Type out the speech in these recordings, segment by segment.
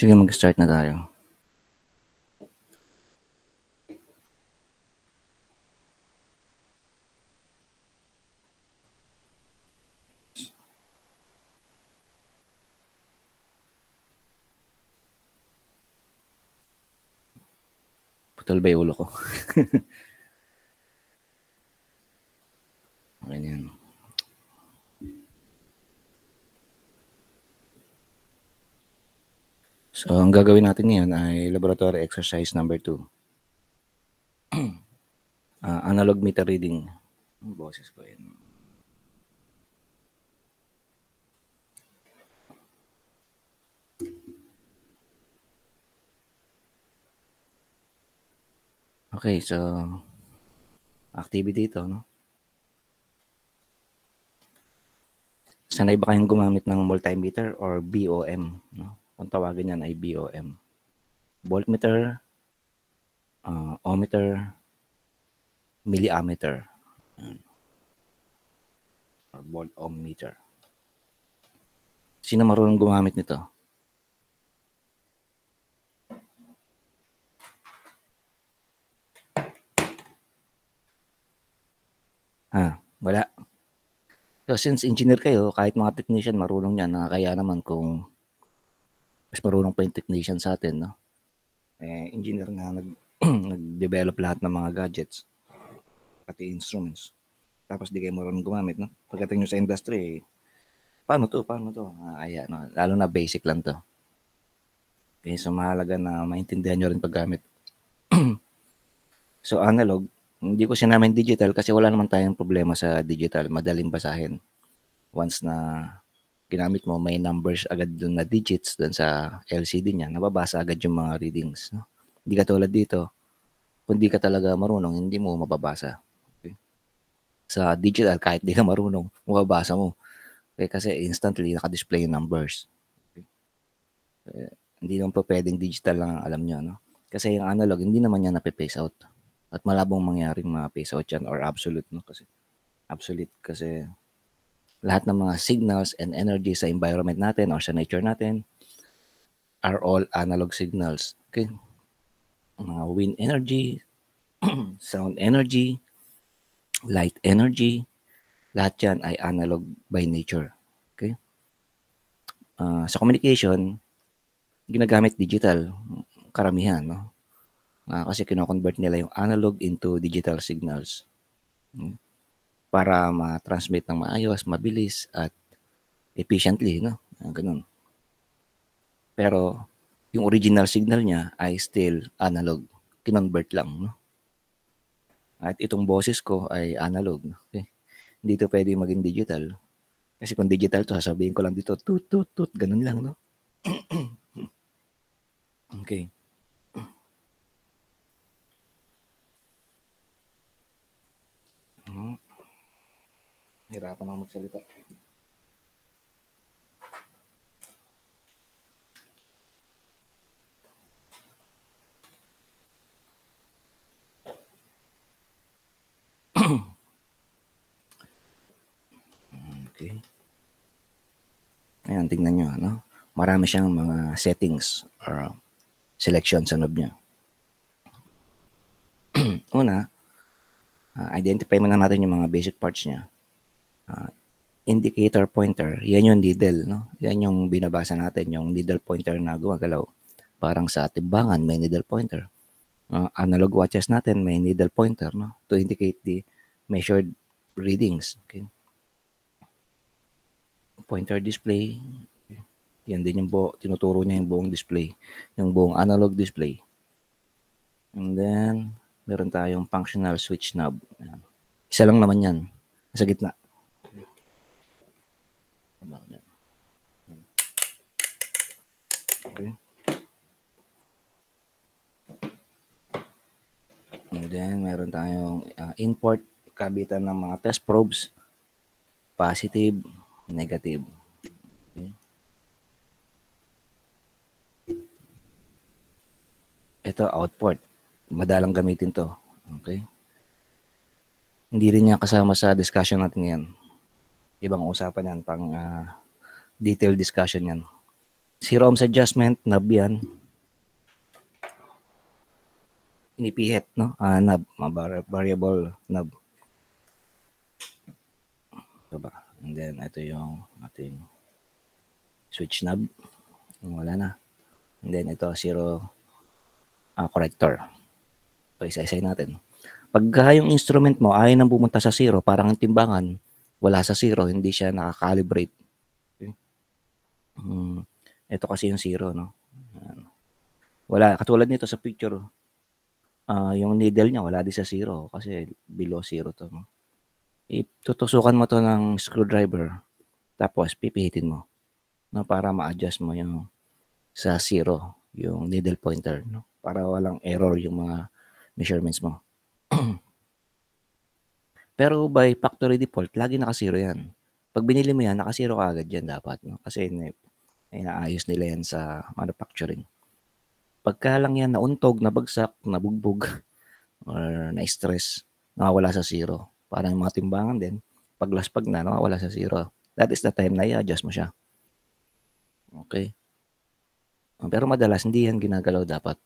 Sige, mag-start na tayo. Putol ba yung ulo ko? Okay na yan. So, ang gagawin natin ngayon ay laboratory exercise number 2. Analog meter reading. Ang boses ko yun. Okay, so activity ito, no? Sanay ba kayong gumamit ng multimeter or BOM? No? Kung tawagin yan ay BOM. Voltmeter, ohmmeter, milliammeter, or volt ohm meter. Sino marunong gumamit nito? Wala. So, since engineer kayo, kahit mga technician marunong yan, kaya naman kung mas marunong pa yung technician sa atin, no? Engineer nga nag-develop lahat ng mga gadgets, pati instruments. Tapos di kayo marunong gumamit, no? Pagdating nyo sa industry, paano to? Kaya, no? Lalo na basic lang to. Okay, so mahalaga na maintindihan nyo rin paggamit. So, analog, hindi ko sinamin digital kasi wala naman tayong problema sa digital. Madaling basahin. Once na ginamit mo, may numbers agad dun na digits dun sa LCD niya. Nababasa agad yung mga readings. No? Hindi ka tulad dito. Kung di ka talaga marunong, hindi mo mababasa. Okay? Sa digital, kahit di ka marunong, mababasa mo. Okay? Kasi instantly, naka-display yung numbers. Okay? Hindi naman po pwedeng digital lang ang alam nyo. No? Kasi yung analog, hindi naman yan nape-phase out. At malabong mangyaring ma-phase out yan or absolute. No? Kasi absolute kasi lahat ng mga signals and energy sa environment natin or sa nature natin are all analog signals. Okay? Mga wind energy, sound energy, light energy, lahat yan ay analog by nature. Okay? Sa communication, ginagamit digital, karamihan, no? Kasi kino-convert nila yung analog into digital signals. Para ma-transmit ng maayos, mabilis, at efficiently, no? Ganun. Pero, yung original signal niya ay still analog. Kinonvert lang, no? At itong boses ko ay analog. Okay? Hindi ito pwede maging digital. Kasi kung digital to, sasabihin ko lang dito, tut, tut, tut, ganun lang, no? Okay. Hirapan ako magsalita. Okay. Ayan, tingnan nyo, no? Marami siyang mga settings or selection sa knob niya. Una, identify muna natin yung mga basic parts niya. Indicator pointer, yan yung needle, no? Yan yung binabasa natin, yung needle pointer na gumagalaw. Parang sa timbangan, may needle pointer. Analog watches natin, may needle pointer, no? To indicate the measured readings. Okay? Pointer display, yan din yung tinuturo niya yung buong display, yung buong analog display. And then, meron tayong functional switch knob. Isa lang naman yan, sa gitna. Okay. And then, meron tayong import, kabitan ng mga test probes, positive, negative. Okay. Ito, output. Madalang gamitin to. Okay. Hindi rin niya kasama sa discussion natin ngayon. Ibang usapan yan, pang detailed discussion yan. Zero ohms adjustment, knob yan. Inipihit, no? Knob, variable knob. Ito ba? And then, ito yung ating switch knob. Wala na. And then, ito, zero corrector. So, isa-isay natin. Pagka yung instrument mo ayaw nang pumunta sa zero, parang ang timbangan, wala sa zero, hindi siya nakakalibrate. Okay? Ito kasi yung zero, no? Wala, katulad nito sa picture, yung needle niya wala din sa zero kasi below zero to. No? Itutusukan mo to ng screwdriver, tapos pipihitin mo, no? Para ma-adjust mo yung sa zero, yung needle pointer, no? Para walang error yung mga measurements mo. Pero by factory default, lagi naka-zero yan. Pag binili mo yan, naka-zero ka agad yan dapat. No? Kasi inaayos nila yan sa manufacturing. Pagka lang yan nauntog, nabagsak, nabugbog, or na-stress, nakawala sa zero. Parang yung mga timbangan din, paglaspag na, nakawala sa zero. That is the time na i-adjust mo siya. Okay? Pero madalas, hindi yan ginagalaw dapat.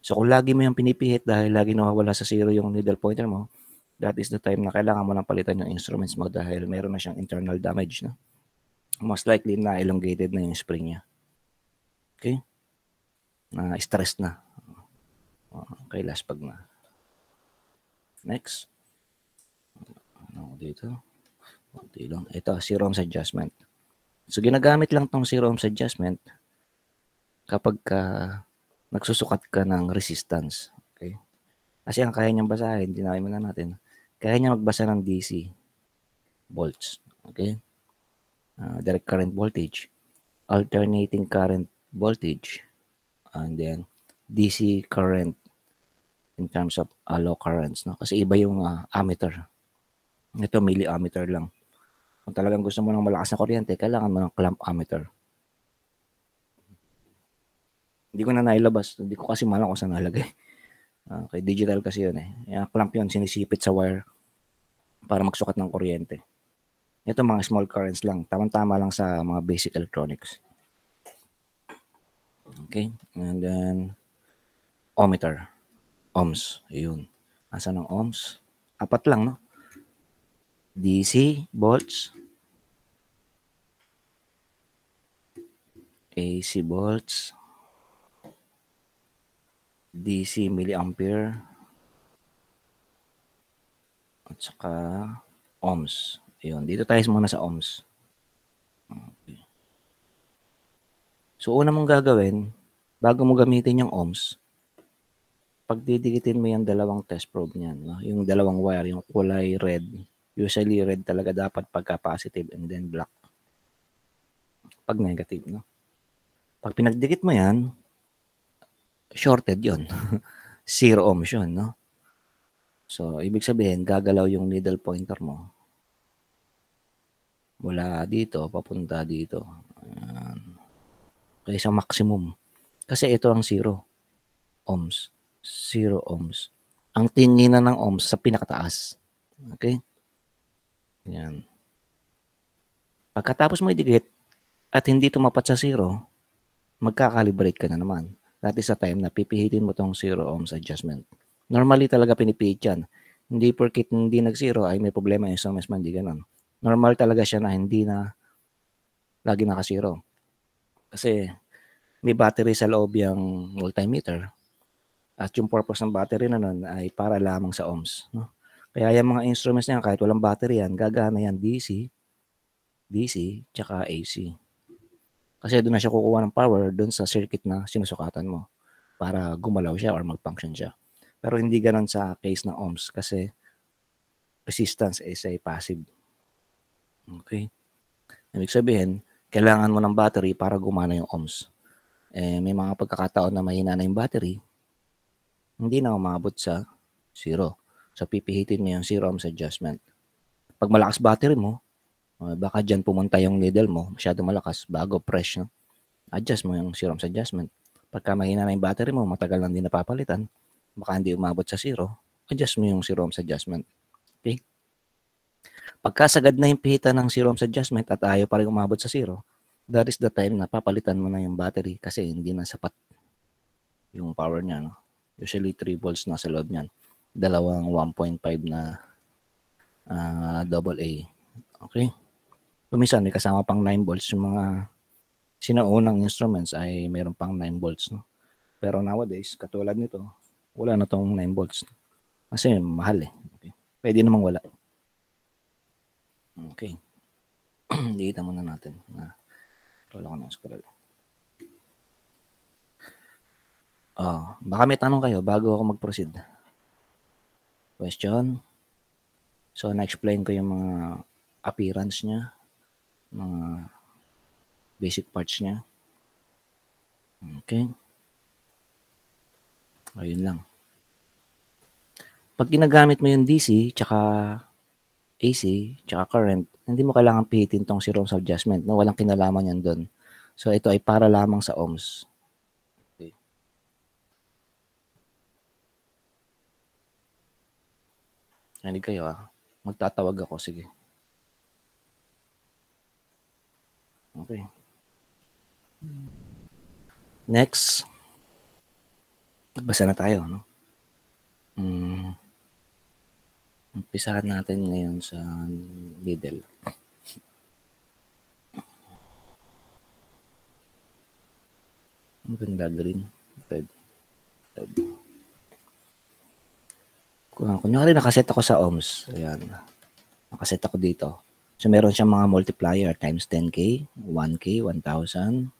So kung lagi mo yung pinipihit dahil lagi nawawala sa zero yung needle pointer mo, that is the time na kailangan mo nang palitan yung instruments mo dahil meron na siyang internal damage. No? Most likely na elongated na yung spring niya. Okay? Na-stress na. Okay, last pag na. Next. Dito. Kunti lang. Ito, zero ohms adjustment. So, ginagamit lang tong zero ohms adjustment kapag nagsusukat ka ng resistance. Okay? Kasi ang kaya niyang basahin, dinawi muna natin, kaya niya magbasa ng DC volts. Okay? Direct current voltage, alternating current voltage, and then DC current in terms of low currents. No? Kasi iba yung ammeter. Ito, milliammeter lang. Kung talagang gusto mo ng malakas na kuryente, kailangan mo ng clamp ammeter. Hindi ko na nailabas. Hindi ko kasi malam kung saan nalagay. Okay, digital kasi yun eh. Yung clamp yun, sinisipit sa wire para magsukat ng kuryente. Ito mga small currents lang. Tama-tama lang sa mga basic electronics. Okay. And then, ohmmeter. Ohms. Ayun. Asan ang ohms? 4 lang, no? DC, volts. AC volts. DC milliampere. At saka ohms. Ayun. Dito tayo muna sa ohms. Okay. So, una mong gagawin, bago mo gamitin yung ohms, pagdidikitin mo yung dalawang test probe niyan, no? Yung dalawang wire, yung kulay red. Usually red talaga dapat pagka positive and then black pag negative, no? Pag pinagdikit mo yan, shorted yon. Zero ohms yun, no? So, ibig sabihin, gagalaw yung needle pointer mo. Mula dito, papunta dito. Ayan. Kaya sa maximum. Kasi ito ang zero ohms. Zero ohms. Ang tinginan ng ohms sa pinakataas. Okay? Yan. Pagkatapos mo idikit at hindi tumapat sa zero, magkakalibrate ka na naman. That is the time na pipihitin mo tong zero ohms adjustment. Normally talaga pinipihit yan. Hindi porkit hindi nag-zero ay may problema yung instruments mo, hindi ganun. Normal talaga siya na hindi na lagi naka-zero. Kasi may battery sa loob yung multimeter at yung purpose ng battery na nun ay para lamang sa ohms. No? Kaya yung mga instruments niyan, kahit walang battery yan, gagana yan DC, tsaka AC. Kasi doon na siya kukuha ng power doon sa circuit na sinusukatan mo para gumalaw siya or mag-function siya. Pero hindi ganon sa case ng ohms kasi resistance is a passive. Okay? Ibig sabihin, kailangan mo ng battery para gumana yung ohms. May mga pagkakataon na mahina na yung battery, hindi na umabot sa zero. So, pipihitin mo yung zero ohms adjustment. Pag malakas battery mo, baka dyan pumunta yung needle mo, masyado malakas, bago fresh, no? Adjust mo yung zero ohms adjustment. Pagka mahina na yung battery mo, matagal lang din napapalitan, baka hindi umabot sa zero, adjust mo yung zero ohms adjustment. Okay? Pagka sagad na yung pihitan ng zero ohms adjustment at ayaw pa rin umabot sa zero, that is the time na papalitan mo na yung battery kasi hindi na sapat yung power niya, no? Usually 3 volts na sa loob niyan. Dalawang 1.5 na AA. Okay? Minsan may kasama pang 9 volts. Yung mga sinaunang instruments ay mayroon pang 9 volts, no? Pero nowadays, katulad nito, wala na tong 9 volts. Kasi mahal eh. Okay? Pwede namang wala. Okay. Dita muna natin. Wala ko na scroll. Baka may tanong kayo bago ako mag-proceed. Question? So, na-explain ko yung mga appearance niya, mga basic parts niya. Okay. Ayun lang. Pag ginagamit mo yung DC, tsaka AC, tsaka current, hindi mo kailangan pihitin tong si ohms adjustment. No? Walang kinalaman yan doon. So, ito ay para lamang sa ohms. Okay. Hindi kayo magtatawag ako. Sige. Okay. Next. Basa na tayo, no? Umpisahan natin ngayon sa needle. Ano ba yung gagawin? Red. Kunyari nakaset ako sa ohms. Ayan. Nakaset ako dito. So, meron siyang mga multiplier times 10K, 1K, 1,000,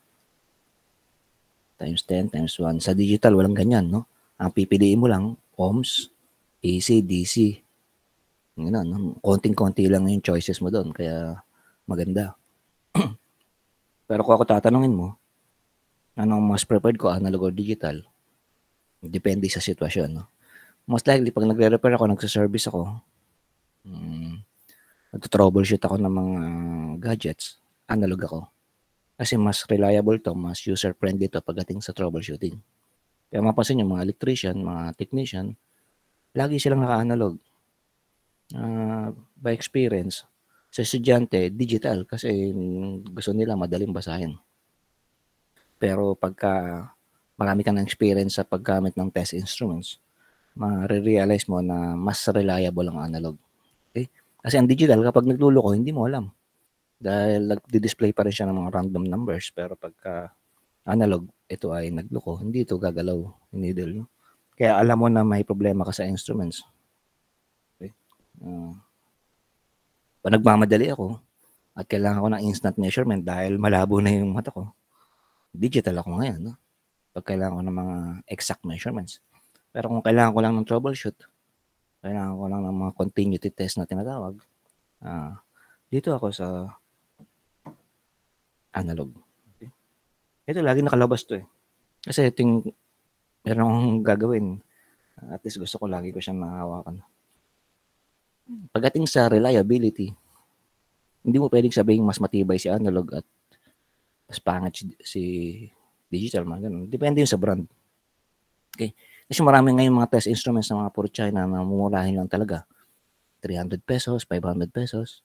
times 10, times 1. Sa digital, walang ganyan, no? Ang pipiliin mo lang, ohms, AC, DC. Ganun, konting-konti lang yung choices mo doon. Kaya, maganda. Pero kung ako tatanungin mo, anong mas preferred ko, analog or digital? Depende sa sitwasyon, no? Most likely, pag nagre-repair ako, nagsa-service ako, nag-troubleshoot ako ng mga gadgets, analog ako. Kasi mas reliable to, mas user-friendly to pagdating sa troubleshooting. Kaya mapapansin yung mga electrician, mga technician, lagi silang naka-analog. By experience, sa estudyante, digital kasi gusto nila madaling basahin. Pero pagka marami kang experience sa paggamit ng test instruments, ma-realize mo na mas reliable ang analog. Okay? Kasi ang digital, kapag nagluloko, hindi mo alam. Dahil nag-display pa rin siya ng mga random numbers. Pero pagka analog, ito ay nagloko, hindi ito gagalaw yung needle. No? Kaya alam mo na may problema ka sa instruments. Okay? Pag nagmamadali ako at kailangan ko ng instant measurement dahil malabo na yung mata ko, digital ako ngayon. No? Pag kailangan ko ng mga exact measurements. Pero kung kailangan ko lang ng troubleshoot, kailangan ko lang ng mga continuity test na tinatawag, dito ako sa analog. Okay? Ito, lagi nakalabas to eh. Kasi ito yung meron akong gagawin. At least gusto ko lagi ko siyang mahawakan. Pagdating sa reliability, hindi mo pwedeng sabihin mas matibay si analog at mas pangit si digital. Mga ganun. Depende yun sa brand. Okay? Kasi marami ngayon mga test instruments na mga puro China na mumurahin lang talaga. 300 pesos, 500 pesos.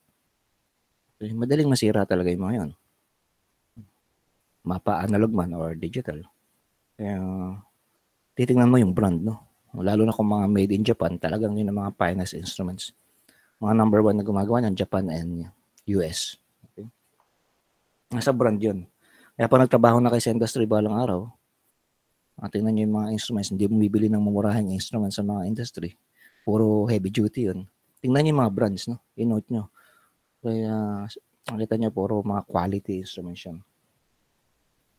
Okay? Madaling masira talaga yung mga yun. Mapa analog man or digital. Kaya titingnan mo yung brand, no? Lalo na kung mga made in Japan, talagang yun ang mga finest instruments. Mga number 1 na gumagawa ng Japan and US. Okay? Nasa brand yun. Kaya pag nagtrabaho na kayo sa industry balang araw, tingnan nyo yung mga instruments, hindi mo bibili ng mamurahing instruments sa mga industry. Puro heavy duty yun. Tingnan nyo yung mga brands, no? I-note nyo. Kaya nakita nyo puro mga quality instruments yan.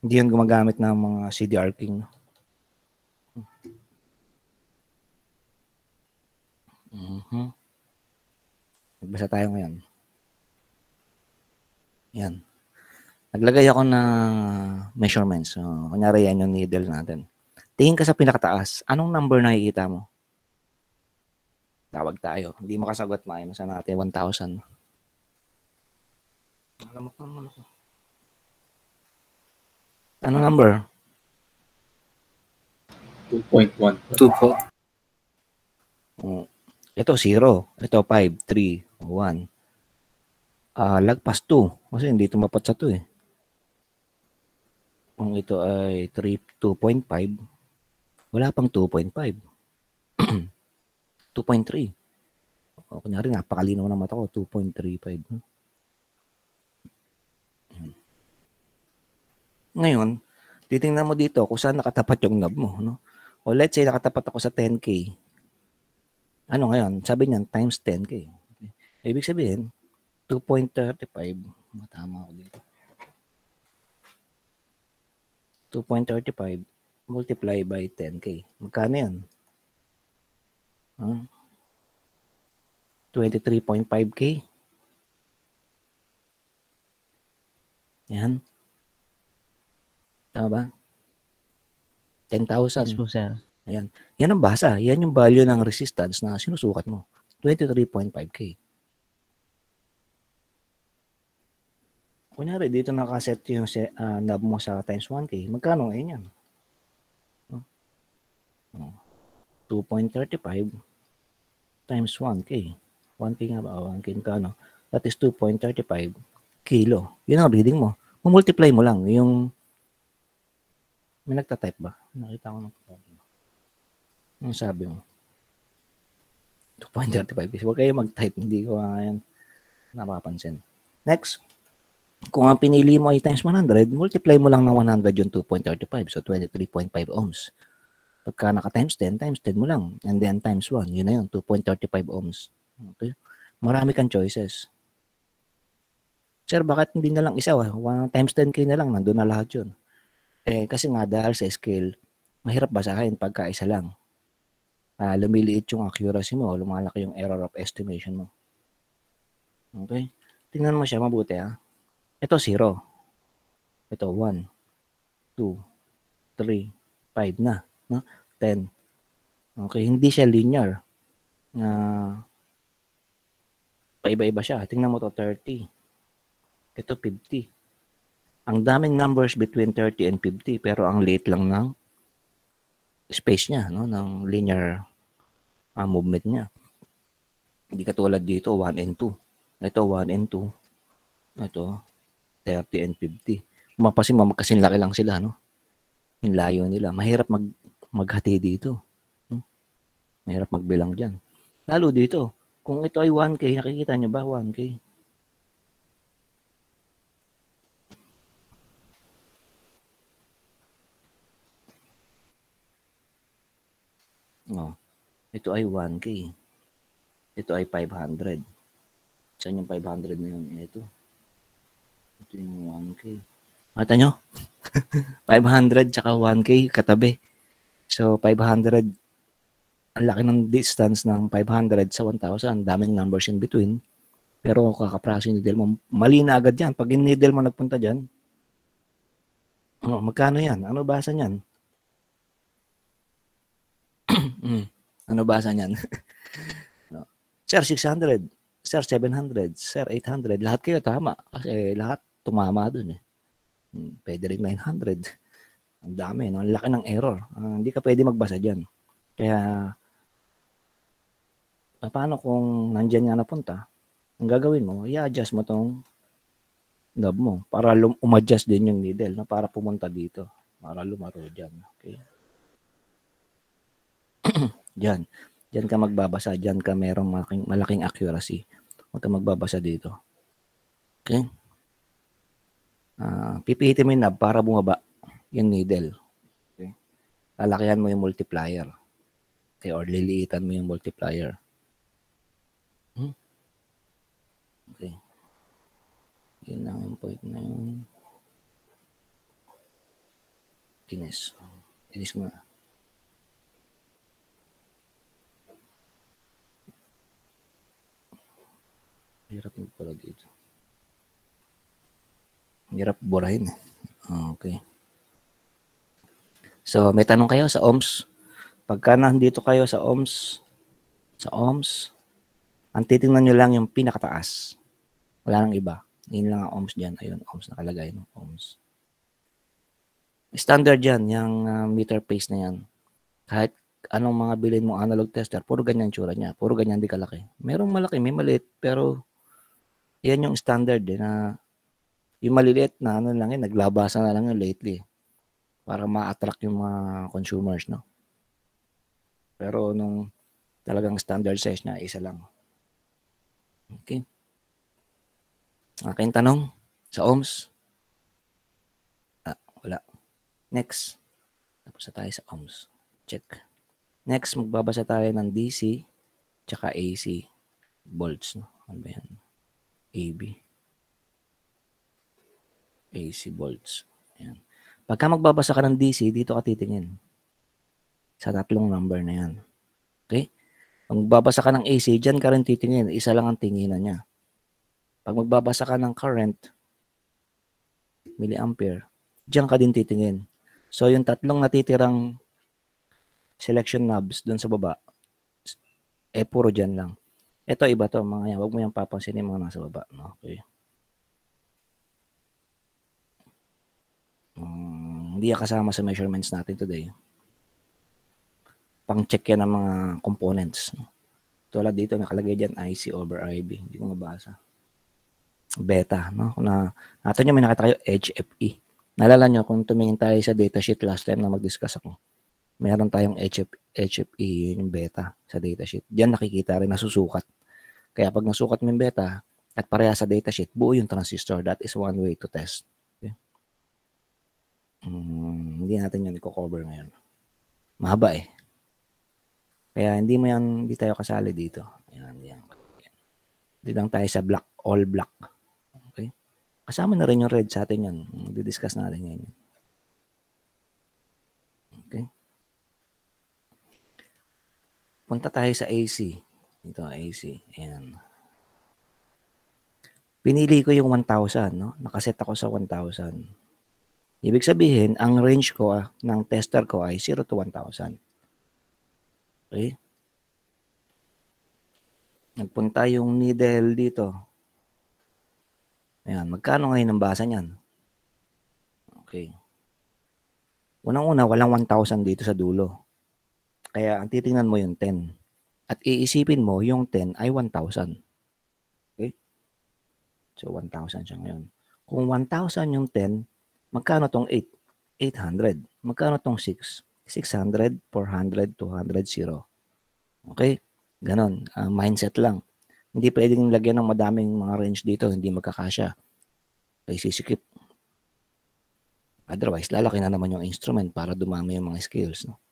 Hindi yun gumagamit ng mga CDR King. Nagbasa tayo ngayon. Yan. Naglagay ako ng measurements. So, kunyari yan yung needle natin. Tingin ka sa pinakataas. Anong number nakikita mo? Tawag tayo. Hindi makasagot, masa natin 1,000. Alam mo naman ako. Anong number? 2.1. Ito 0. Ito 5, 3, 1. Lagpas 2. Kasi hindi tumapat sa 2 eh. Kung ito ay 2.5, wala pang 2.5. 2.3. O, kunyari, napakalinaw ng mata ko, 2.35. Ngayon, titingnan mo dito kung saan nakatapat yung knob mo. No? O let's say, nakatapat ako sa 10K. Ano ngayon? Sabi niyan, times 10K. Okay. Ibig sabihin, 2.35. Matama ako dito. 2.35 multiply by 10K. Magkano yan? 23.5K. Yan. Tama ba? 10,000. Yes po, sir. Ayan. Yan ang basa. Yan yung value ng resistance na sinusukat mo. 23.5K. Kunyari, dito nakaset yung knob mo sa times 1K. Magkano ngayon yan? 2.35 times 1K. 1K nga ba? 1K magkano? That is 2.35 kilo. Yun ang reading mo. Multiply mo lang. Yung may nagtatype ba? Nakita ko ng ang sabi mo. 2.35. Huwag kayo mag-type. Hindi ko ngayon napapansin. Next. Kung ang pinili mo ay times 100, multiply mo lang ng 100 yung 2.35. So, 23.5 ohms. Pagka naka-times 10, times 10 mo lang. And then times 1. Yun na yun. 2.35 ohms. Okay? Marami kang choices. Sir, bakit hindi na lang isa? Times 10K na lang. Nandun na lahat yun. Kasi nga dahil sa scale, mahirap basahin pagka isa lang. Lumiliit yung accuracy mo. Lumalaki yung error of estimation mo. Okay? Tingnan mo siya mabuti ha. Ito 0. Ito 1, 2, 3, 5 na. No? 10. Okay, hindi siya linear. Paiba-iba siya. Tingnan mo to 30. Ito 50. Ang daming numbers between 30 and 50 pero ang late lang ng space niya, no, ng linear movement niya. Hindi katulad dito 1 and 2. Ito 1 and 2. Ito 30 and 50. Mapasin mo magkasin laki lang sila, no? Yung layo nila. Mahirap maghati dito. No? Mahirap magbilang diyan. Lalo dito, kung ito ay 1K, nakikita niyo ba 1K? Ito ay 1K. Ito ay 500. Saan yung 500 na yun? Ito yung 1K. Mata nyo? 500 tsaka 1K katabi. So, 500, ang laki ng distance ng 500 sa 1,000. Daming numbers in between. Pero kakapraso yung needle mo. Mali na agad yan. Pag yung needle mo nagpunta dyan, magkano yan? Ano basa niyan? Ano basa niyan? Sir, 600. Sir, 700. Sir, 800. Lahat kayo tama. Kasi lahat tumama dun eh. Pwede rin 900. Ang dami, no? Ang laki ng error. Hindi ka pwede magbasa dyan. Kaya, paano kung nandyan nga napunta? Ang gagawin mo, i-adjust mo tong knob mo para umadjust din yung needle, no? Para pumunta dito. Para lumaro dyan. Okay? Dyan. Diyan ka magbabasa. Diyan ka merong malaking accuracy. Huwag ka magbabasa dito. Okay? Pipihitin mo yung knob para bumaba yung needle. Okay? Lalakihan mo yung multiplier. Okay? Or liliitan mo yung multiplier. Okay. Yun lang yung point na yun. Inis mo na. Hirap mo pala dito. Hirap burahin. Okay. So, may tanong kayo sa ohms. Pagka nandito kayo sa ohms, ang titingnan nyo lang yung pinakataas. Wala nang iba. Yun lang ang ohms dyan. Ayun, ohms nakalagay. No? Ohms. Standard yan, yung meter pace na yan. Kahit anong mga bilhin mo analog tester, puro ganyan tsura niya. Puro ganyan di kalaki. Merong malaki, may maliit, pero yan yung standard na yung maliliit na ano lang yan, naglabasa na lang yun lately. para ma-attract yung mga consumers, no? Pero nung talagang standard size niya, isa lang. Okay. Aking tanong sa ohms. Wala. Next. Tapos na tayo sa ohms. Check. Next, magbabasa tayo ng DC tsaka AC volts. No? Ano ba yan? AB. AC volts. Ayan. Pagka magbabasa ka ng DC, dito ka titingin. Sa tatlong number na yan. Okay? Pag magbabasa ka ng AC, dyan ka rin titingin. Isa lang ang tinginan niya. Pag magbabasa ka ng current, milliampere, dyan ka din titingin. So, yung tatlong natitirang selection knobs doon sa baba, puro dyan lang. Ito, iba to, mga yan. Huwag mo yung papansin yung mga nasa baba. Okay. Hindi yan kasama sa measurements natin today. Pang-check yan ng mga components. Tulad dito, nakalagay dyan IC over IB. Hindi ko mabasa. Beta, no? Natin nyo, may nakita kayo, HFE. Naalala nyo, kung tumingin tayo sa datasheet last time na mag-discuss ako, meron tayong HFE, yung beta sa datasheet. Diyan nakikita rin, nasusukat. Kaya pag nasukat mo yung beta, at pareha sa datasheet, buo yung transistor. That is one way to test. Okay? Hindi natin yun i-cover ngayon. Mahaba eh. Kaya hindi tayo kasali dito. Yan. Hindi lang tayo sa black, all black. Okay? Kasama na rin yung red sa atin yan. Di-discuss natin ngayon. Okay? Punta tayo sa AC. Ito, AC. Ayan. Pinili ko yung 1,000. No? Nakaset ako sa 1,000. Ibig sabihin, ang range ko ng tester ko ay 0 to 1,000. Okay? Nagpunta yung needle dito. Ayan. Magkano ngayon ang basa niyan? Okay. Unang-una, walang 1,000 dito sa dulo. Kaya ang titingnan mo yung 10. At iisipin mo yung 10 ay 1,000. Okay? So, 1,000 siya ngayon. Kung 1,000 yung 10, magkano tong 8? 800. Magkano tong 6? 600, 400, 200, 0. Okay? Ganon. Mindset lang. Hindi pwedeng lagyan ng madaming mga range dito. Hindi magkakasya. Okay, sisikip. Otherwise, lalaki na naman yung instrument para dumami yung mga skills. No?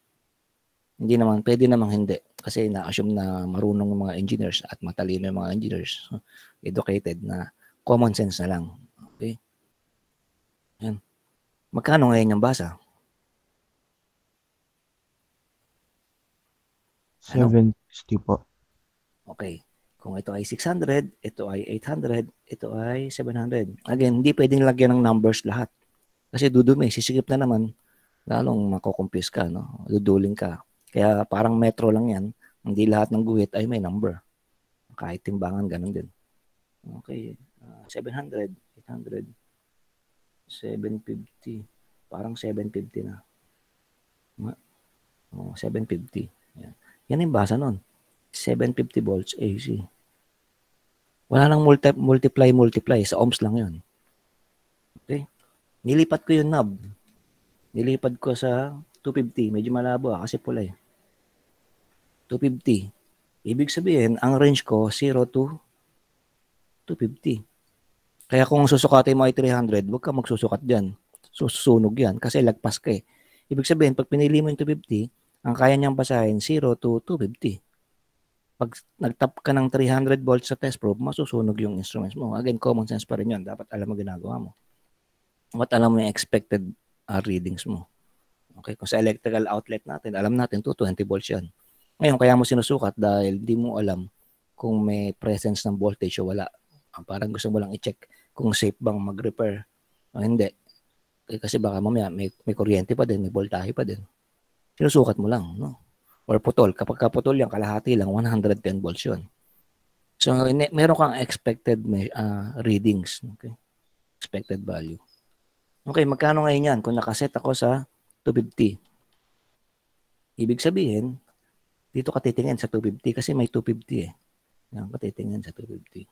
Hindi naman, pwede namang hindi. Kasi na-assume na marunong yung mga engineers at matalino yung mga engineers. Educated na common sense na lang. Okay? Yan. Magkano ngayon yung basa? 760 po. Okay. Kung ito ay 600, ito ay 800, ito ay 700. Again, hindi pwedeng lagyan ng numbers lahat. Kasi dudumi, sisikip na naman, lalong makukumpuse ka, no? Duduling ka. Kaya parang metro lang yan. Hindi lahat ng guhit ay may number. Kahit timbangan, ganun din. Okay. 700, 800, 750. Parang 750 na. 750. Yan yung basa nun. 750 volts AC. Wala nang multiply. Sa ohms lang yun. Okay? Nilipat ko yung knob. Nilipat ko sa 250. Medyo malabo kasi pula eh. 250. Ibig sabihin, ang range ko 0 to 250. Kaya kung susukatin mo ay 300, huwag ka magsusukat dyan. Susunog yan kasi lagpas ka eh. Ibig sabihin, pag pinili mo yung 250, ang kaya niyang basahin 0 to 250. Pag nag-tap ka ng 300 volts sa test probe, masusunog yung instruments mo. Again, common sense pa rin yun. Dapat alam mo ginagawa mo. Dapat alam mo yung expected readings mo. Okay, kung sa electrical outlet natin, alam natin 220 volts yan. Ngayon, kaya mo sinusukat dahil di mo alam kung may presence ng voltage o wala. Parang gusto mo lang i-check kung safe bang mag-repair o hindi. Kasi baka mamaya may kuryente pa din, may voltahe pa din. Sinusukat mo lang, no? Or putol. Kapag kaputol yan, kalahati lang, 110 volts yun. So, meron kang expected readings. Okay? Expected value. Okay, magkano ngayon yan? Kung nakaset ako sa 250. Ibig sabihin, dito ka titingin sa 250 kasi may 250 eh. Yan ka titingin sa 250.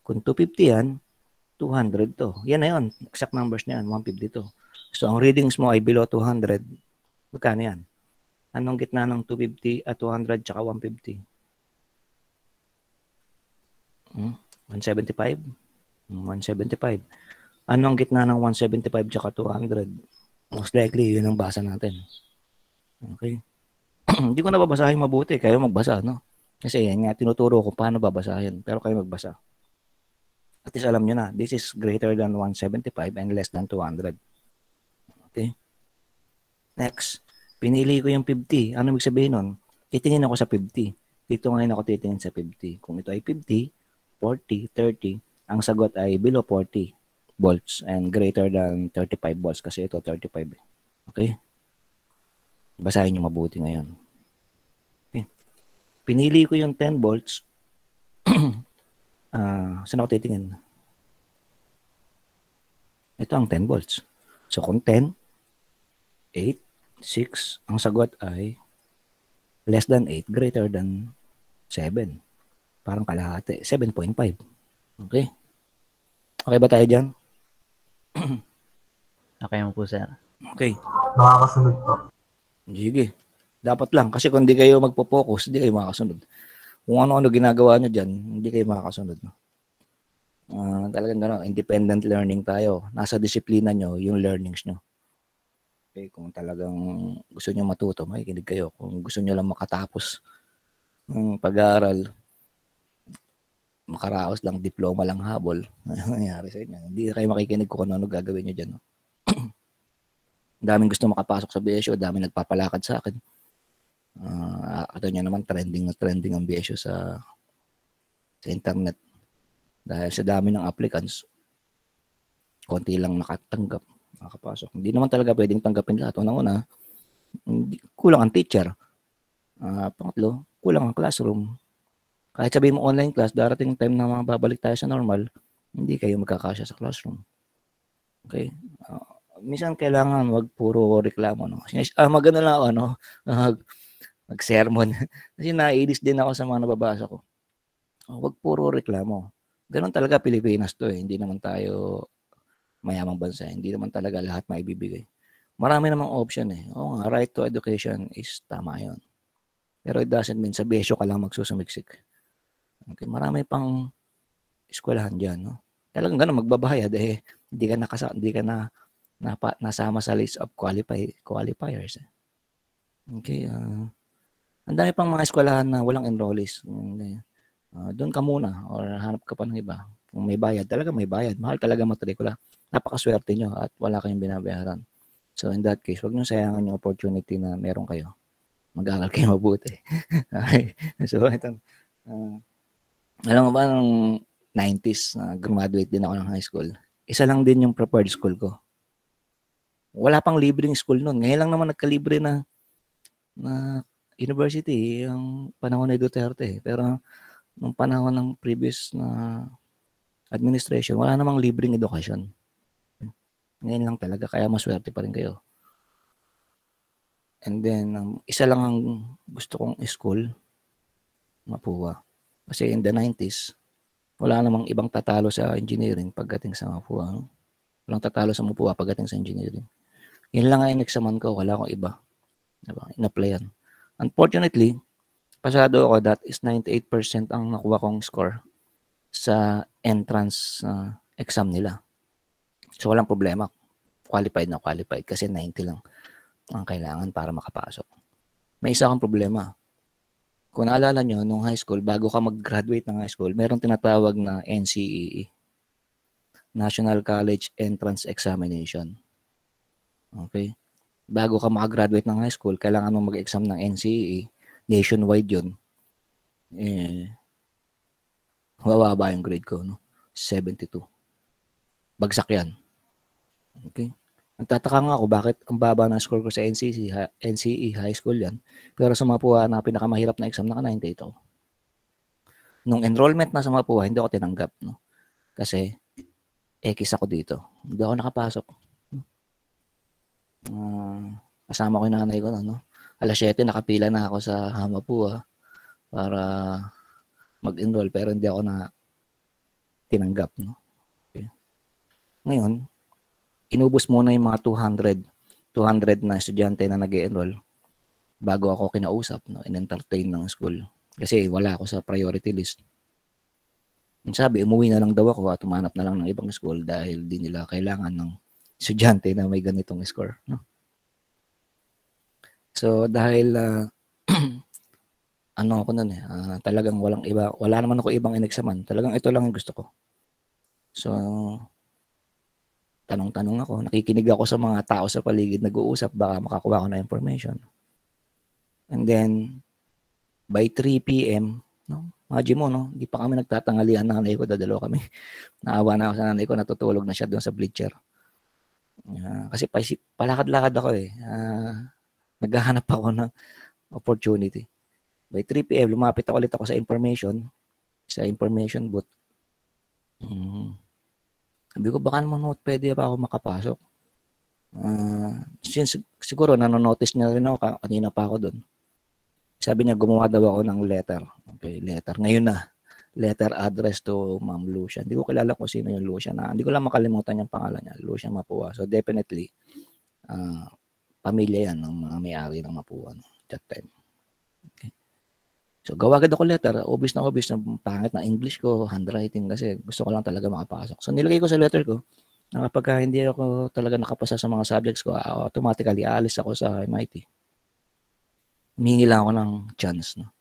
Kung 250 yan, 200 to. Yan na yun. Exact numbers na yan, 150 to. So, ang readings mo ay below 200. Magkano yan? Anong gitna ng 250 at 200 tsaka 150? 175? 175. Anong gitna ng 175 tsaka 200? Most likely, yun ang basa natin. Okay? Hindi ko nababasahin mabuti. Kayo magbasa, no? Kasi yan nga, tinuturo ko paano babasahin. Pero kayo magbasa. At least alam nyo na, this is greater than 175 and less than 200. Okay? Next, pinili ko yung 50. Ano ibig sabihin nun? Titingin ako sa 50. Dito ngayon ako titingin sa 50. Kung ito ay 50, 40, 30, ang sagot ay below 40 volts and greater than 35 volts kasi ito 35. Okay? Basahin nyo mabuti ngayon. Okay. Pinili ko yung 10 volts. Saan ako titingin? Ito ang 10 volts. So kung 10, 8, 6, ang sagot ay less than 8, greater than 7. Parang kalahati. 7.5. Okay? Okay ba tayo dyan? Okay mo po, sir. Okay. Nakakasunod po. Sige. Dapat lang. Kasi kung hindi kayo magpo-focus, hindi kayo makakasunod. Kung ano-ano ginagawa nyo dyan, hindi kayo makakasunod. Talagang gano'n, independent learning tayo. Nasa disiplina nyo, yung learnings nyo. Okay, kung talagang gusto nyo matuto, makikinig kayo. Kung gusto nyo lang makatapos ng pag-aaral, makaraos lang, diploma lang habol, nangyayari sa inyo. Hindi kayo makikinig kung ano gagawin nyo dyan. No? Daming gusto makapasok sa BSU, daming nagpapalakad sa akin. Ito nyo naman, trending ang BSU sa internet. Dahil sa dami ng applicants, konti lang nakatanggap, nakapasok. Hindi naman talaga pwedeng tanggapin lahat. Unang-una, kulang ang teacher. Pangatlo, kulang ang classroom. Kahit sabihin mo online class, darating time na babalik tayo sa normal, hindi kayo magkakasya sa classroom. Okay? Minsan kailangan wag puro reklamo. No? Magano lang ako, no? Mag-sermon. Kasi naiinis din ako sa mga nababasa ko. Wag puro reklamo. Ganun talaga Pilipinas to eh. Hindi naman tayo mayamang bansa. Hindi naman talaga lahat maibibigay. Marami namang option eh. Oo nga, right to education is tama yun. Pero it doesn't mean sa besyo ka lang magsusumiksik. Okay, marami pang eskwelahan diyan, no? Talagang gano'n magbabayad eh hindi ka na nasama sa list of qualifiers. Eh. Okay, ang dami pang mga eskwelahan na walang enrollees. Doon ka muna or hanap ka pa ng iba. Kung may bayad, talaga may bayad. Mahal talaga matrikula. Napakaswerte nyo at wala kayong binabayaran. So in that case, wag niyo sayangin yung opportunity na meron kayo. Mag-aaral kayo mabuti. Okay. So ito, alam mo ba, nung 90s, graduate din ako ng high school. Isa lang din yung preferred school ko. Wala pang libreng school noon. Ngayon lang naman nagkalibre na university, yung panahon ni Duterte. Pero nung panahon ng previous na administration, wala namang libreng edukasyon. Ngayon lang talaga, kaya maswerte pa rin kayo. And then, isa lang ang gusto kong school, Mapua. Kasi in the 90s, wala namang ibang tatalo sa engineering pagdating sa Mapua. No? Walang tatalo sa Mapua pagdating sa engineering. Yun lang ang in-examan ko, wala akong iba. Diba? In-applyan. Unfortunately, pasado ako, that is 98% ang nakuha kong score sa entrance exam nila. So, walang problema. Qualified na qualified kasi 90 lang ang kailangan para makapasok. May isa kang problema. Kung naalala nyo, nung high school, bago ka mag-graduate ng high school, merong tinatawag na NCEE, National College Entrance Examination. Okay? Bago ka makagraduate ng high school, kailangan mo mag-exam ng NCEE. Nationwide yun. Mababa yung grade ko, no? 72. Bagsak yan. Okay? Nagtataka nga ako bakit ang baba ng score ko sa NCE, high school yan. Pero sa Mapua na pinakamahirap na exam, naka-98 ako. Nung enrollment na sa Mapua, hindi ako tinanggap. No? Kasi, X ako dito. Hindi ako nakapasok. Kasama ko yung nanay ko. No? Alas 7, nakapila na ako sa Mapua para mag-enroll. Pero hindi ako na tinanggap. No? Okay. Ngayon, inubos muna yung mga 200 na estudyante na nag-e-enroll bago ako kinausap, no, in-entertain ng school. Kasi wala ako sa priority list. Sabi, umuwi na lang daw ako at humanap na lang ng ibang school dahil di nila kailangan ng estudyante na may ganitong score. No? So, dahil ano ako nun talagang wala naman ako ibang inexaman. Talagang ito lang ang gusto ko. So, tanong-tanong ako, nakikinig ako sa mga tao sa paligid nag-uusap, baka makakuha ko na information. And then, by 3 p.m., no, imagine mo, no, di pa kami nagtatangalian, nanay ko, dadalo kami. Naawa na ako sa nanay ko, natutulog na siya doon sa bleacher. Kasi palakad-lakad ako naghahanap ako ng opportunity. By 3 p.m., lumapit ulit ako sa information booth. Sabi ko, baka naman pwede pa ako makapasok. Siguro nanonotice niya rin ako, kanina pa ako doon. Sabi niya, gumawa daw ako ng letter. Okay, letter. Ngayon na, letter address to Ma'am Lucia. Hindi ko kilala kung sino yung Lucia na. Hindi ko lang makalimutan yung pangalan niya, Lucia Mapua. So definitely, pamilya yan ng mga may-ari ng Mapua that time. Okay. So gawa agad ako letter, obvious na pangit na English ko, handwriting kasi gusto ko lang talaga makapasok. So nilagay ko sa letter ko na kapag hindi ako talaga nakapasa sa mga subjects ko, automatically aalis ako sa MIT. Humingi lang ako ng chance. No?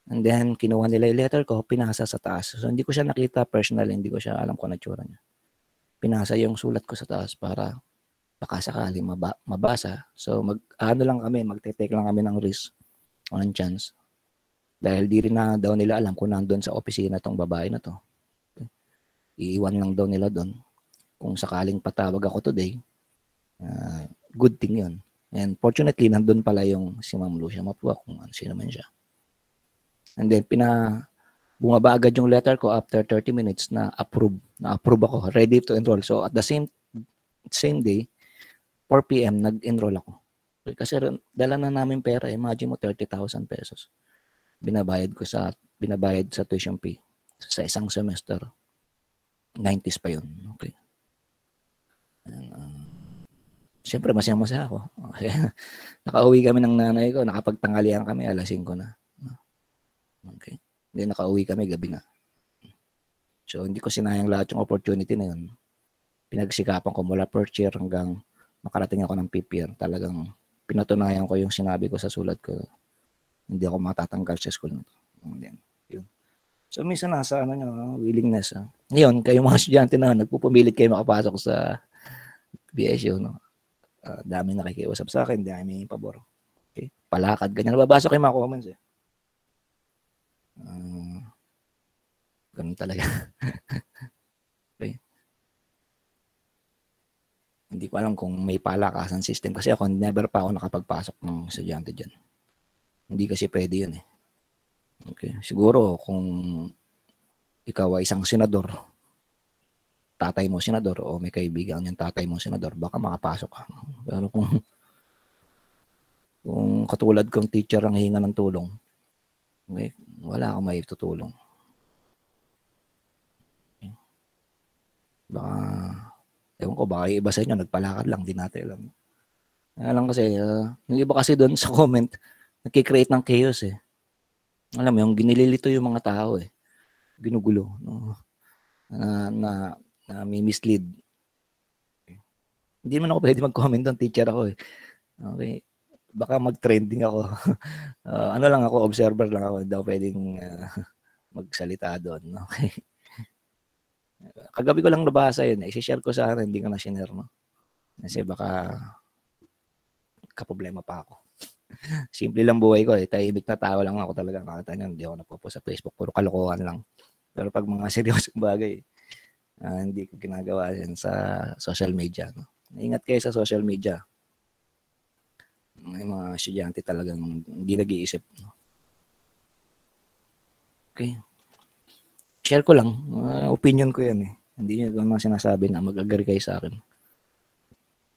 And then kinuha nila yung letter ko, pinasa sa taas. So hindi ko siya nakita personally, hindi ko siya alam kung ano tsura niya. Pinasa yung sulat ko sa taas para baka sakali mabasa. So magte-take lang kami ng risk o ng chance. Dahil di rin na daw nila alam kung nandun sa opisina tong babae na to. Iiwan lang daw nila doon. Kung sakaling patawag ako today, good thing yun. And fortunately, nandun pala yung si Ma'am Lucia Mapua kung sino man siya. And then, bumaba agad yung letter ko after 30 minutes na approve ako, ready to enroll. So, at the same day, 4 p.m., nag-enroll ako. Kasi dala na namin pera, imagine mo 30,000 pesos. Binabayad sa tuition fee sa isang semester. 90s pa yun. Okay. Siyempre, masaya ako. Okay. Nakauwi kami ng nanay ko, nakapagtanghalian kami, alas 5 na. Okay. Then nakauwi kami, gabi na. So, hindi ko sinayang lahat yung opportunity na yun. Pinagsikapan ko mula first year hanggang makarating ako ng fifth year. Talagang pinatunayan ko yung sinabi ko sa sulat ko. Hindi ako matatanggal sa school na to. Yun. So, minsan nasa willingness. Ngayon, kayong mga estudyante na nagpupumilit kayo makapasok sa BSU, no? Dami nakikiusap sa akin, dami may pabor. Okay? Palakad, ganyan. Nababasa ko yung mga comments ganun talaga. Okay? Hindi ko alam kung may palakasan system kasi ako never pa ako nakapagpasok ng estudyante dyan. Hindi kasi pwede yun Okay. Siguro kung ikaw ay isang senador, tatay mo senador o may kaibigan yung tatay mo senador, baka makapasok ka. Pero kung katulad kong teacher ang hinga ng tulong, okay, wala akong may tutulong. Okay. Baka, ewan ko, baka iba sa inyo, nagpalakad lang, di natin alam. Alam kasi, yung iba kasi doon sa comment, nagkikreate ng chaos Alam mo, yung ginililito yung mga tao ginugulo, no? na may mislead. Okay. Hindi naman ako pwede mag-comment doon, teacher ako Okay. Baka mag-trending ako. Ano lang ako, observer lang ako. Hindi ako pwedeng magsalita doon. Okay. Kagabi ko lang nabasa yun. I-share ko sa akin, hindi ko na share, no? Kasi baka kaproblema pa ako. Simple lang buhay ko tahimik na tao lang ako talaga. Nakita niyo, hindi ako nagpo-post sa Facebook, puro kalokohan lang. Pero pag mga seryosong bagay, hindi ko ginagawa yan sa social media. No? Ingat kayo sa social media. May mga estudyante talagang hindi nag-iisip. No? Okay. Share ko lang. Opinion ko yan Hindi nyo naman sinasabi na mag-agree kayo sa akin.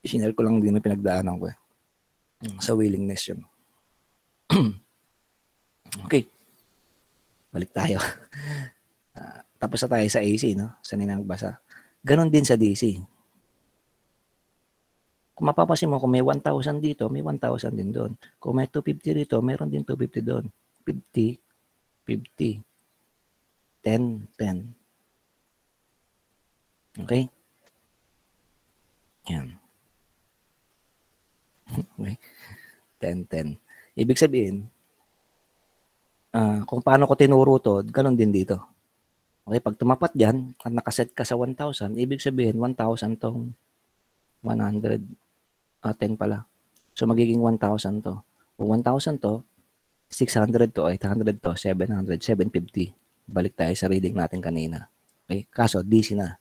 Sinare ko lang din na pinagdaanan ko sa willingness yun. Okay. Balik tayo. Tapos na tayo sa AC, no? Sanay na nagbasa. Ganon din sa DC. Kung mapapansin mo, kung may 1,000 dito, may 1,000 din doon. Kung may 250 dito, meron din 250 doon. 50, 50, 10, 10. Okay? Yan. Okay? 10, 10. Ibig sabihin, kung paano ko tinuro to, ganun din dito. Okay, pag tumapat dyan, at nakaset ka sa 1,000, ibig sabihin, 1,000 tong 100, 10 pala. So, magiging 1,000 to. Kung 1,000 to, 600 to, 800 to, 700, 750. Balik tayo sa reading natin kanina. Okay, kaso, DC na.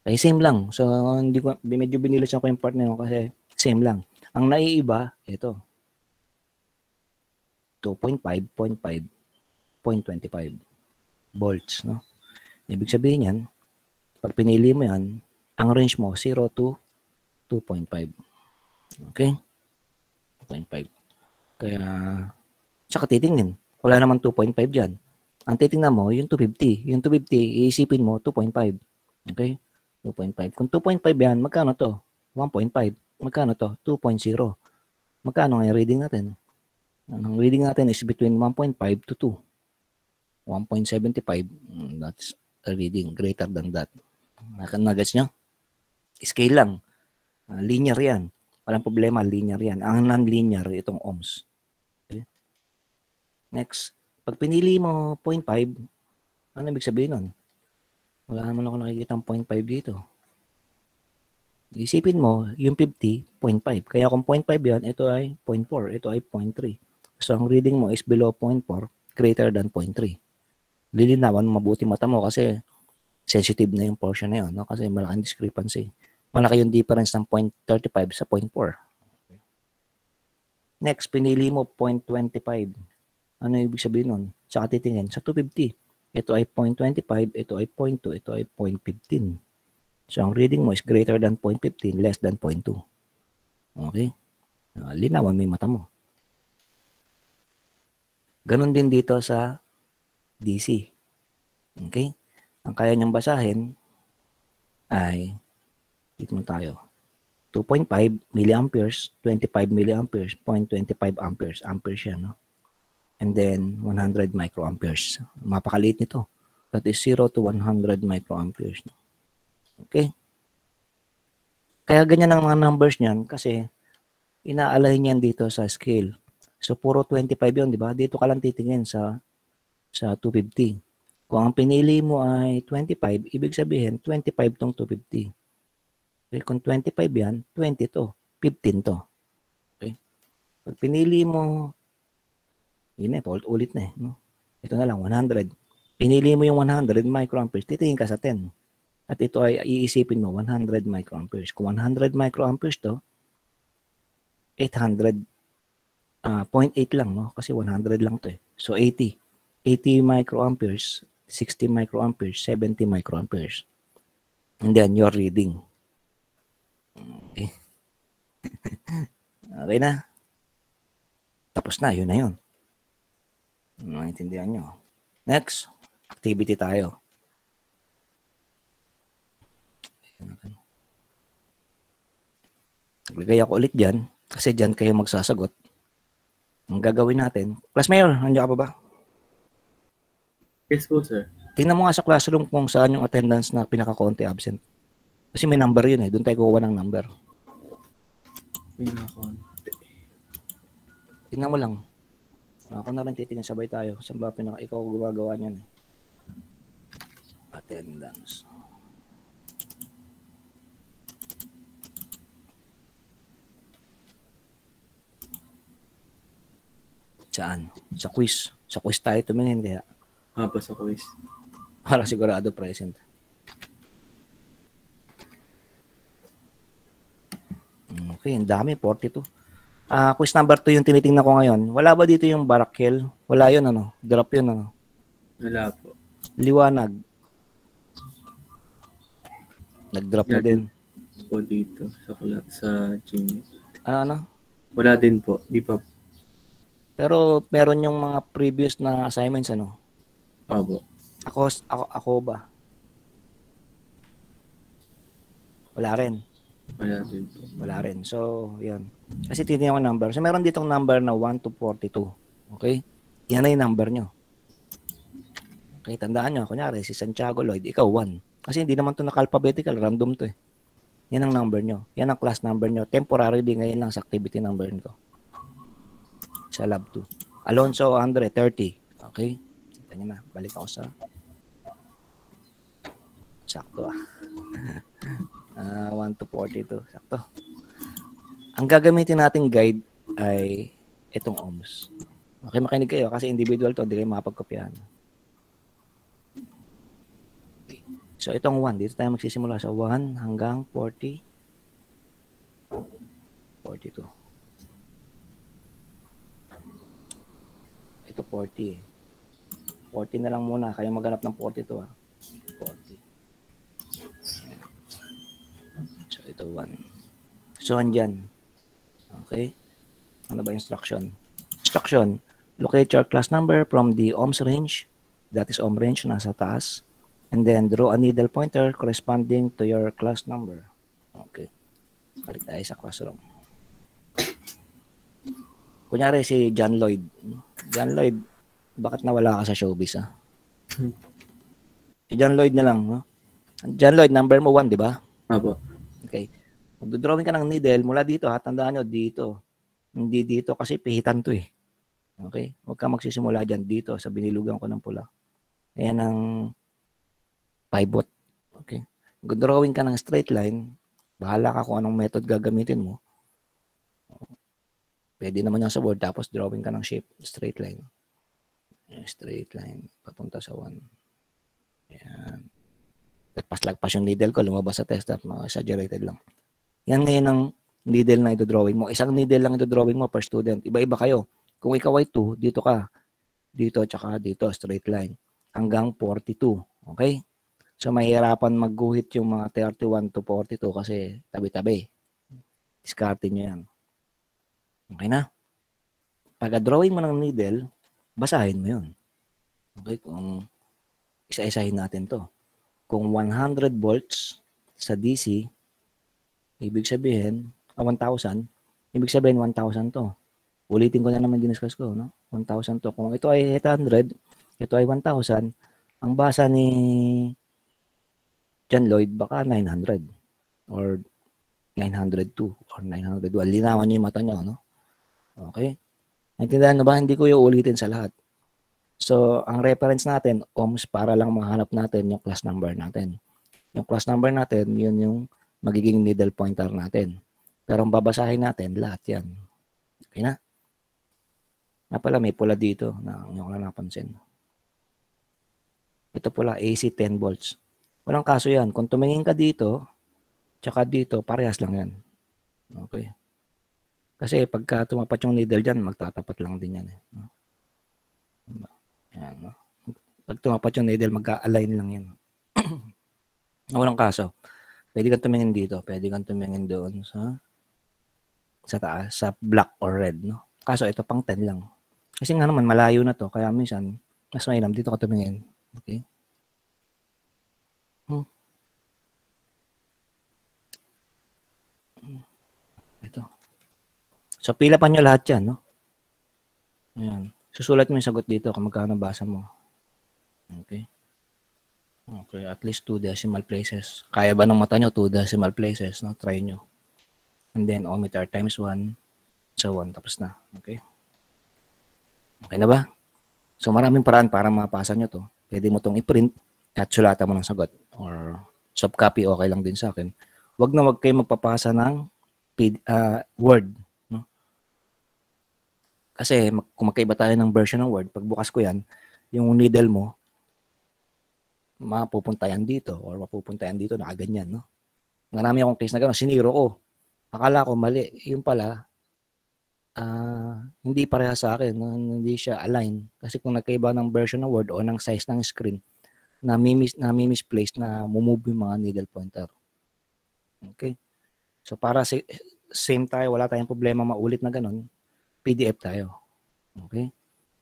Okay, same lang. So, hindi ko, medyo binilis ako yung part na yun kasi same lang. Ang naiiba, ito. 2.5, 0.5, 0.25 volts, no? Ibig sabihin yan, pag pinili mo yan, ang range mo, 0 to 2.5. Okay? 2.5. Kaya, saka titingin. Wala naman 2.5 dyan. Ang titingnan mo, yung 250. Yung 250, iisipin mo, 2.5. Okay? 2.5. Kung 2.5 yan, magkano to? 1.5. Magkano to? 2.0. Magkano nga yung reading natin? Ang reading natin is between 1.5 to 2. 1.75. That's a reading. Greater than that. Nagets nyo? Scale lang. Linear yan. Walang problema, linear yan. Ang non-linear, itong ohms. Okay? Next. Pag pinili mo 0.5, ano ibig sabihin nun? Wala naman ako nakikita ang 0.5 dito. Isipin mo, yung 50, 0.5. Kaya kung 0.5 yan, ito ay 0.4. Ito ay 0.3. So, ang reading mo is below 0.4, greater than 0.3. Lilinawan mabuti mata mo kasi sensitive na yung portion na yun. No? Kasi malaking discrepancy. Malaki yung difference ng 0.35 sa 0.4. Next, pinili mo 0.25. Ano ibig sabihin nun? Saka titingin sa 250. Ito ay 0.25, ito ay 0.2, ito ay 0.15. So, ang reading mo is greater than 0.15, less than 0.2. Okay? Linawan mo yung mata mo. Ganon din dito sa DC. Okay? Ang kaya niyang basahin ay, dito mo tayo, 2.5 milliamperes, 25 milliamperes, 0.25 amperes. Amperes yan, no? And then 100 microamperes. Mapakaliit nito. That is 0 to 100 microamperes. Okay? Kaya ganyan ang mga numbers niyan kasi inaalay niyan dito sa scale. So puro 25 yun, di ba? Dito ka lang titingin sa 250. Kung ang pinili mo ay 25, ibig sabihin 25 tong 250. Okay? Kung 25 yan, 20 to. 15 to. Okay? Pag pinili mo yun na, ulit na eh. No? Ito na lang, 100. Pinili mo yung 100 microamperes, titingin ka sa 10. At ito ay iisipin mo, 100 microamperes. Kung 100 microamperes to, 800, 0.8 lang, no? Kasi 100 lang to eh. So 80. 80 microamperes, 60 microamperes, 70 microamperes. And then, your reading. Okay. Okay na. Tapos na, yun na yun. Maintindihan nyo. Next, activity tayo. Naglagay ako ulit dyan kasi dyan kayo magsasagot. Ang gagawin natin, Class Mayor, nandiyan ka pa ba? Yes po, sir. Tingnan mo nga sa classroom kung saan yung attendance na pinaka-konti absent. Kasi may number yun eh. Doon tayo kukuha ng number. Pinaka-konti. Tingnan mo lang. Ako na lang titingin, sabay tayo. Saan ba ikaw gumagawa niyan? Attendance. Saan? Sa quiz. Sa quiz tayo tumingin kaya. Pa sa quiz. Para sigurado present. Okay, ang dami. 42. Quiz number 2 yung tinitingnan ko ngayon. Wala ba dito yung Barakel? Wala yun, ano? Drop yun, ano? Wala po. Liwanag. Nag-drop na din. Po dito sa gym. Ano? Wala din po. Di pa. Pero meron yung mga previous na assignments, ano? Opo. Ako ba? Wala rin. Wala din po. Wala rin. So, yan. Kasi titignan ko number. So, meron ditong number na 1 to 42. Okay? Yan na yung number nyo. Okay, tandaan nyo. Kunyari, si Santiago Lloyd, ikaw 1. Kasi hindi naman to naka-alphabetical. Random to eh. Yan ang number nyo. Yan ang class number nyo. Temporary din ngayon lang sa activity number nito. Sa lab 2. Alonso Andre, 30. Okay? Kita nyo na. Balik ako sa... Sakto 1 to 42. Sakto. Ang gagamitin nating guide ay itong ohms. Okay, makinig kayo kasi individual to, hindi kayo mapagkopyahan. Okay. So, itong 1, dito tayo magsisimula sa 1 hanggang 40. 42. Ito 40. 40 na lang muna. Kaya maghanap ng 42 ah. 40. So, ito 1. So, andyan. Okay? Ano ba instruction? Instruction, locate your class number from the ohms range. That is ohm range, nasa taas. And then, draw a needle pointer corresponding to your class number. Okay. Balik tayo sa classroom. Kunyari si John Lloyd. John Lloyd, bakit nawala ka sa showbiz, ha? Si John Lloyd na lang, no? John Lloyd, number mo 1, di ba? Apo. Okay. Mag-drawing ka ng needle mula dito, ha? Tandaan nyo, dito. Hindi dito kasi pihitan to, eh. Okay? Huwag ka magsisimula dyan dito sa binilugan ko ng pula. Ayan ang pivot. Okay? Mag-drawing ka ng straight line, bahala ka kung anong method gagamitin mo. Pwede naman yan sa board, tapos drawing ka ng shape, straight line. Straight line, papunta sa 1. Ayan. Lagpas yung needle ko, lumabas sa test up, exaggerated lang. Yan ngayon ang needle na ito-drawing mo. Isang needle lang ito-drawing mo per student. Iba-iba kayo. Kung ikaw ay 2, dito ka. Dito, tsaka dito, straight line. Hanggang 42. Okay? So, mahirapan magguhit yung mga 31 to 42 kasi tabi-tabi. Discardin nyo yan. Okay na? Pag-drawing mo ng needle, basahin mo yun. Okay? Kung isa-isahin natin to. Kung 100 volts sa DC, ibig sabihin, 1,000, ibig sabihin 1,000 to. Ulitin ko na naman diniscuss ko, no? 1,000 to. Kung ito ay 800, ito ay 1,000, ang basa ni John Lloyd baka 900 or 902 or 901. Linawan niyo yung mata niyo, no? Okay? Naintindihan na ba? Hindi ko yung ulitin sa lahat. So, ang reference natin, ohms, para lang mahanap natin yung class number natin. Yung class number natin, yun yung magiging needle pointer natin. Pero ang babasahin natin, lahat yan. Okay na? Na pala, may pula dito na hindi ko na napansin. Ito pula, AC 10 volts. Walang kaso yan. Kung tumingin ka dito, tsaka dito, parehas lang yan. Okay? Kasi pagka tumapat yung needle dyan, magtatapat lang din yan. Yan, no? Pag tumapat yung needle, magka-align lang yan. Walang kaso. Pwede kang tumingin dito. Pwede kang tumingin doon sa taas, sa black or red. No? Kaso ito pang 10 lang. Kasi nga naman, malayo na to. Kaya minsan, mas mainam dito ka tumingin. Okay? Ito. So, pila pa nyo lahat yan, no? Ayan. Susulat mo yung sagot dito kung magkano basa mo. Okay. Okay, at least 2 decimal places. Kaya ba ng mata nyo 2 decimal places, no? Try nyo. And then, ohmmeter times 1. So, 1 tapos na. Okay? Okay na ba? So, maraming paraan para mapasa nyo to. Pwede mo tong i-print at sulatan mo ng sagot. Or soft copy, okay lang din sa akin. Wag kayo magpapasa ng Word. No? Kasi kung magkaiba tayo ng version ng Word, pagbukas ko yan, yung needle mo, mapupunta yan dito or mapupunta yan dito, nakaganyan. No? Marami akong case na gano'n, siniro ko. Akala ko mali. Yung pala, hindi pareha sa akin. No? Hindi siya align. Kasi kung nagkaiba ng version ng Word o ng size ng screen, nami-misplace na mumove yung mga needle pointer. Okay? So, para same tayo, wala tayong problema maulit na ganun, PDF tayo. Okay?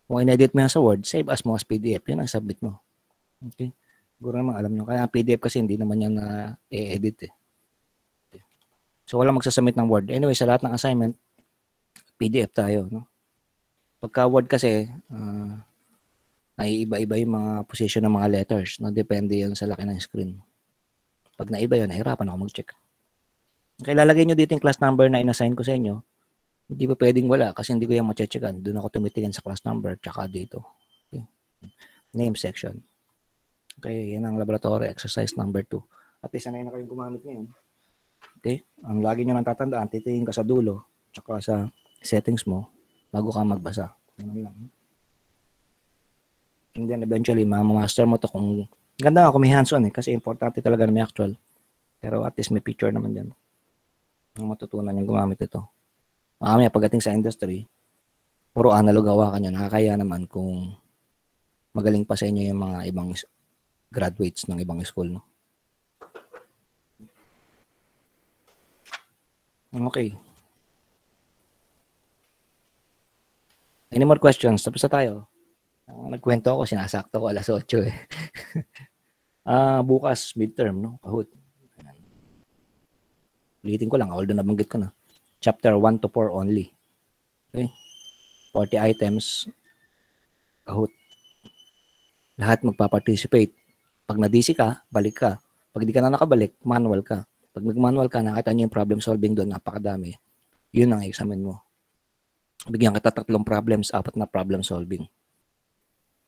Kung in-edit mo yan sa Word, save as mo as PDF. Yun ang submit mo. Okay? Siguro naman alam nyo. Kaya PDF kasi hindi naman yan na i-edit eh. Okay. So, walang magsasubmit ng Word. Anyway, sa lahat ng assignment, PDF tayo. No? Pagka Word kasi, naiiba-iba yung mga position ng mga letters. No? Depende yan sa laki ng screen. Pag naiba yun, nahirapan ako mag-check. Okay, lalagay nyo dito yung class number na inassign ko sa inyo. Hindi pa pwedeng wala kasi hindi ko yung ma-checkan. Doon ako tumitingin sa class number tsaka dito. Okay. Name section. Okay, yan ang laboratory exercise number 2. At isa na yun na kayong gumamit ngayon. Okay, ang lagi nyo nang tatandaan, titingin ka sa dulo tsaka sa settings mo bago ka magbasa. Yan lang. And then eventually, mamamaster mo to kung ganda nga kung may hands-on kasi importante talaga na may actual. Pero at least may picture naman yan. Ang matutunan yung gumamit ito. Mamaya pagdating sa industry, puro analog hawakan nyo. Nakakaya naman kung magaling pa sa inyo yung mga ibang graduates ng ibang school. No? Okay. Any more questions? Tapos na tayo. Nagkwento ako, sinasakto ko alas 8 eh. Bukas, midterm, no? Kahoot. Ulitin ko lang, although nabanggit ko na. Chapter 1 to 4 only. Okay? 40 items. Kahoot. Lahat magpa-participate. Pag na-DC ka, balik ka. Pag di ka na nakabalik, manual ka. Pag nag-manual ka, nakita niyo yung problem solving doon, napakadami. Yun ang examen mo. Bigyan kita 3 problems, 4 na problem solving.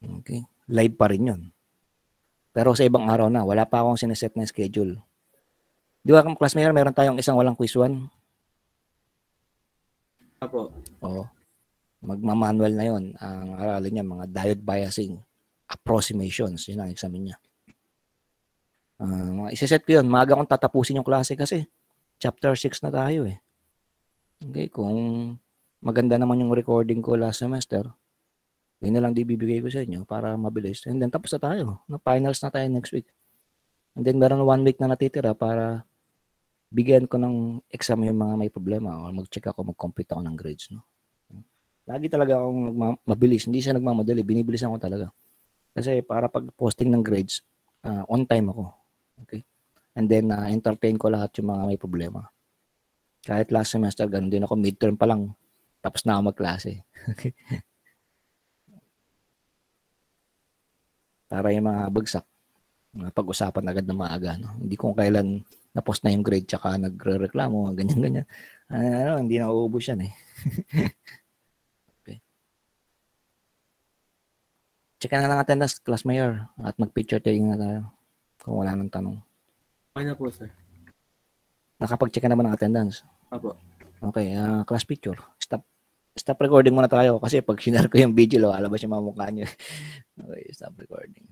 Okay? Live pa rin yun. Pero sa ibang araw na, wala pa akong sineset na schedule. Di ba, class mayor, meron tayong isang walang quiz 1? Apo. Oo. Magmamanual na yun. Ang aralin niya, mga diode biasing approximations. Yun ang examen niya. Isiset ko yun. Maaga akong tatapusin yung klase kasi chapter 6 na tayo eh. Okay, kung maganda naman yung recording ko last semester, yun na lang di bibigay ko sa inyo para mabilis. And then tapos na tayo. Finals na tayo next week. And then meron 1 week na natitira para bigyan ko ng exam yung mga may problema o mag-check ako, mag-compute ako ng grades. No? Lagi talaga akong mabilis. Hindi siya nagmamadali. Binibilisan ko talaga. Kasi para pag posting ng grades, on time ako. Okay? And then, entertain ko lahat yung mga may problema. Kahit last semester, ganun din ako. Midterm pa lang, tapos na ako magklase. Okay? Para yung mga bagsak, pag-usapan agad na maaga. No? Hindi kung kailan na-post na yung grade tsaka nagre-reklamo, ganyan-ganyan. Hindi na uubos yan eh. Okay. Check na lang attendance, class mayor, at mag-picture taking na tayo kung wala nang tanong. Okay na po, sir. Nakapag-check ka naman ng attendance? Apo. Okay, class picture. Stop recording muna tayo kasi pag sinare ko yung video, lalabas yung mga mukha nyo. Okay, stop recording.